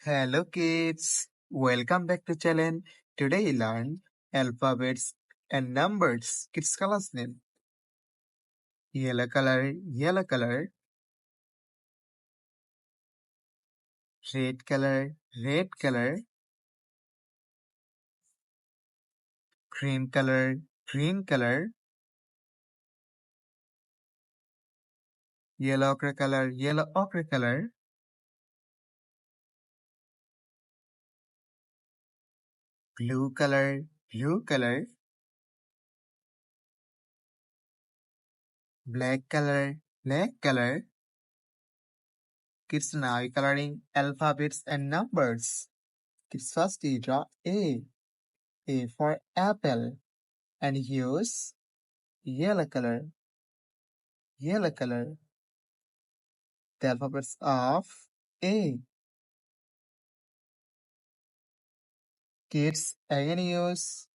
Hello kids, welcome back to channel. Today we learn alphabets and numbers. Kids colors name. Yellow color, yellow color. Red color, red color. Green color, green color. Yellow ochre color, yellow ochre color. Blue color, blue color. Black color, black color. Kids now coloring alphabets and numbers. Kids first you draw A. A for apple. And use yellow color, yellow color. The alphabets of A. Kids again use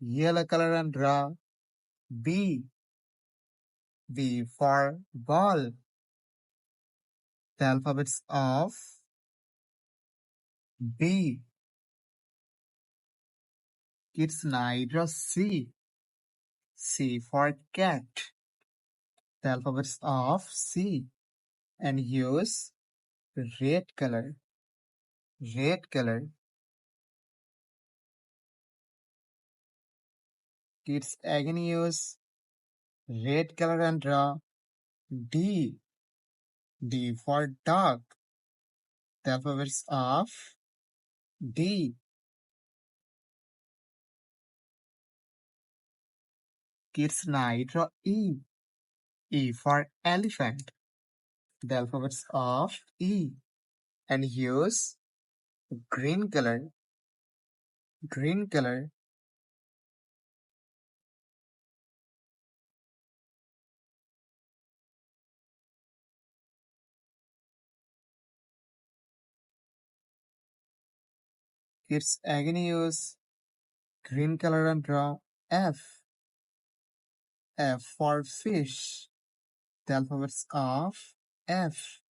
yellow color and draw B. B for ball. The alphabets of B. Kids now draw C. C for cat. The alphabets of C. And use red color, red color. Kids again use red color and draw D. D for dog. The alphabets of D. Kids now draw E. E for elephant. The alphabets of E. And use green color, green color. Kids again use green color and draw F. F for fish. The alphabets of F.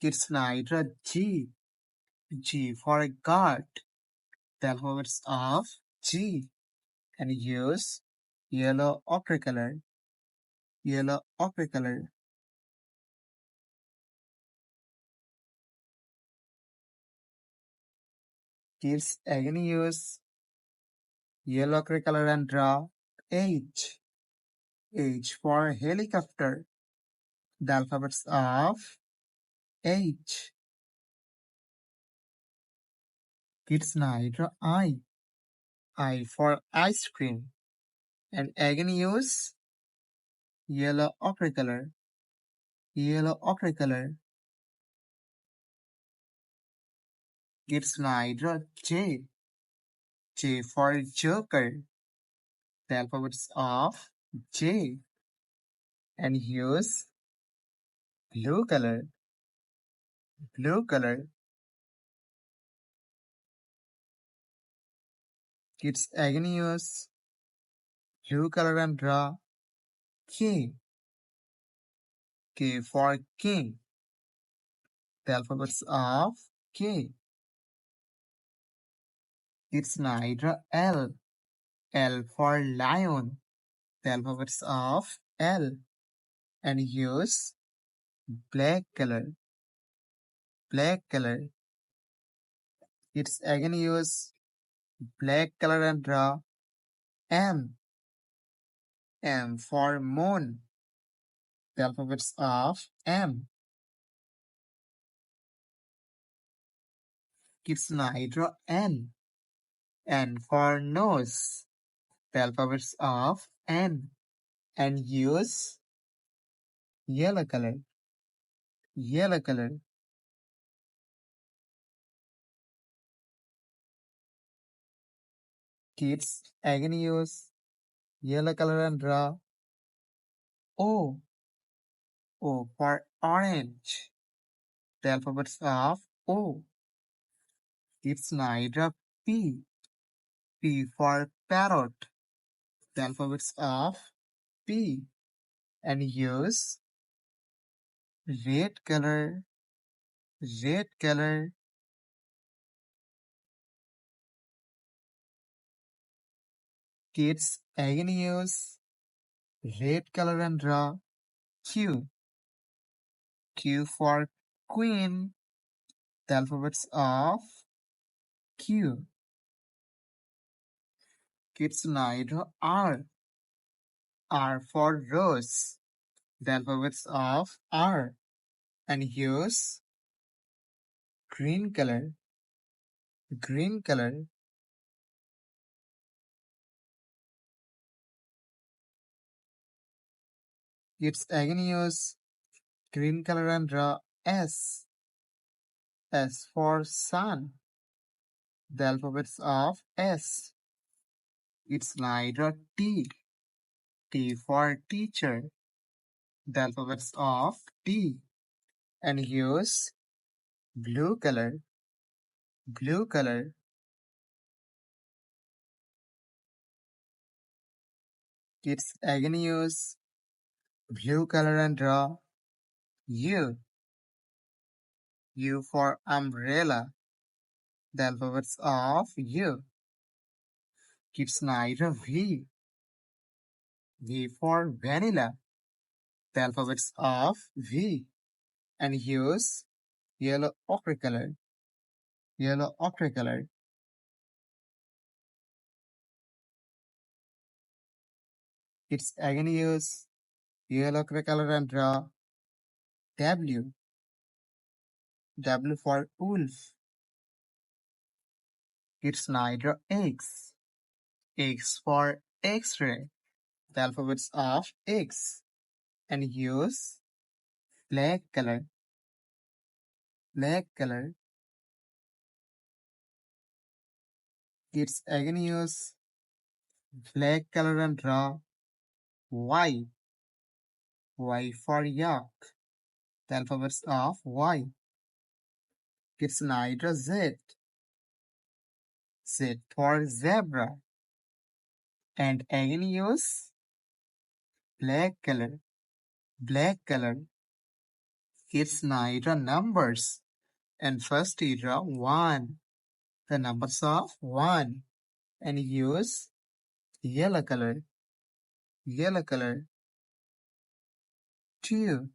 Kids now draw G. G for guard. The alphabets of G. And use yellow ochre color, yellow ochre color. Kids again use yellow ochre color and draw H. H for helicopter. The alphabets of H. Kids now draw I. I for ice cream. And again use yellow ochre color, yellow ochre color. Kids now draw J. J for joker. The alphabets of J. And use blue color, blue color. Kids again use blue color and draw K. K for king. The alphabets of K. Kids now draw L. L for lion. The alphabets of L. And use black color, black color. Kids again use black color and draw M. M for moon. The alphabets of M. Kids now draw N. N for nose. The alphabets of N. And use yellow color, yellow color. Kids again use yellow color and draw O. O for orange. The alphabets of O. Kids now draw P. P for parrot. The alphabets of P. And use red color, red color. Kids again use red color and draw Q. Q for queen. The alphabets of Q. Kids now draw R. R for rose. The alphabets of R. And use green color. Green color. Kids again use green color and draw S. S for sun. The alphabets of S. It's neither T. T for teacher. The alphabets of T. And use blue color. Blue color. Kids again use blue color and draw U. U for umbrella. The alphabets of U. Kids neither V. V for vanilla. The alphabets of V. And use yellow ochre color. Yellow ochre color. Kids again use yellow ochre color and draw W. W for wolf. Kids neither X. X for X-ray. The alphabets of X. And use black color. Black color. Kids again use black color and draw Y. Y for yak. The alphabets of Y. Kids neither Z. Z for zebra. And again use black color. Black color. Kids neither numbers. And first you draw 1. The numbers of 1. And use yellow color. Yellow color. 2.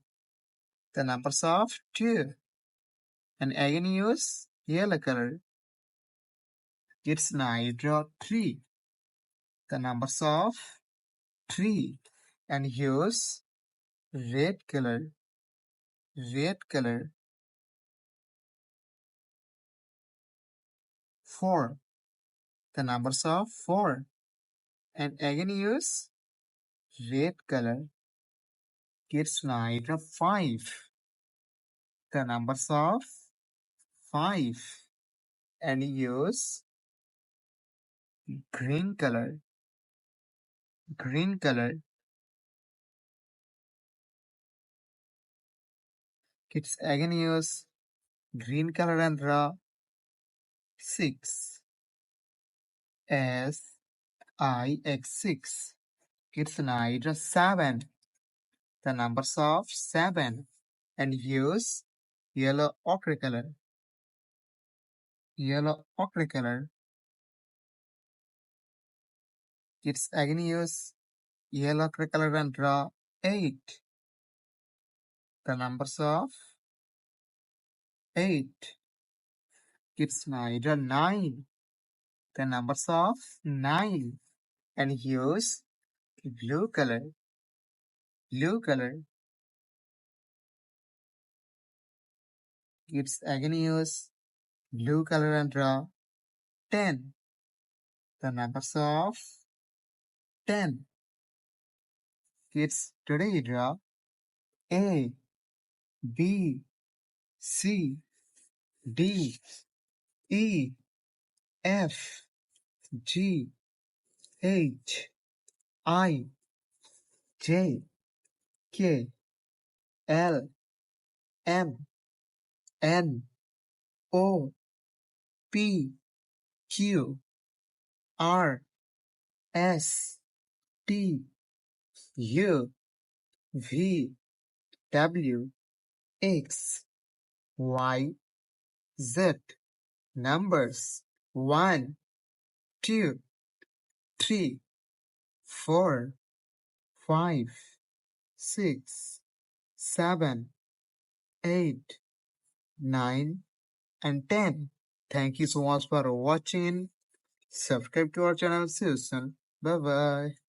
The numbers of 2. And again use yellow color. Kids now draw 3. The numbers of 3. And use red color. Red color. 4. The numbers of 4. And again use red color. Kids now draw 5. The numbers of 5. And use green color. Green color. Kids again use green color and draw 6. S-I-X 6. Kids now draw 7. The numbers of 7. And use yellow ochre color. Yellow ochre color. Kids again use yellow ochre color and draw 8. The numbers of 8. Kids now draw 9. The numbers of 9. And use blue color. Blue color. Kids again use blue color and draw 10. The numbers of 10. Kids today draw A, B, C, D, E, F, G, H, I, J, K, L, M, N, O, P, Q, R, S, T, U, V, W, X, Y, Z. Numbers 1, 2, 3, 4, 5, 6, 7, 8, 9, and 10. Thank you so much for watching. Subscribe to our channel. See you soon. Bye bye.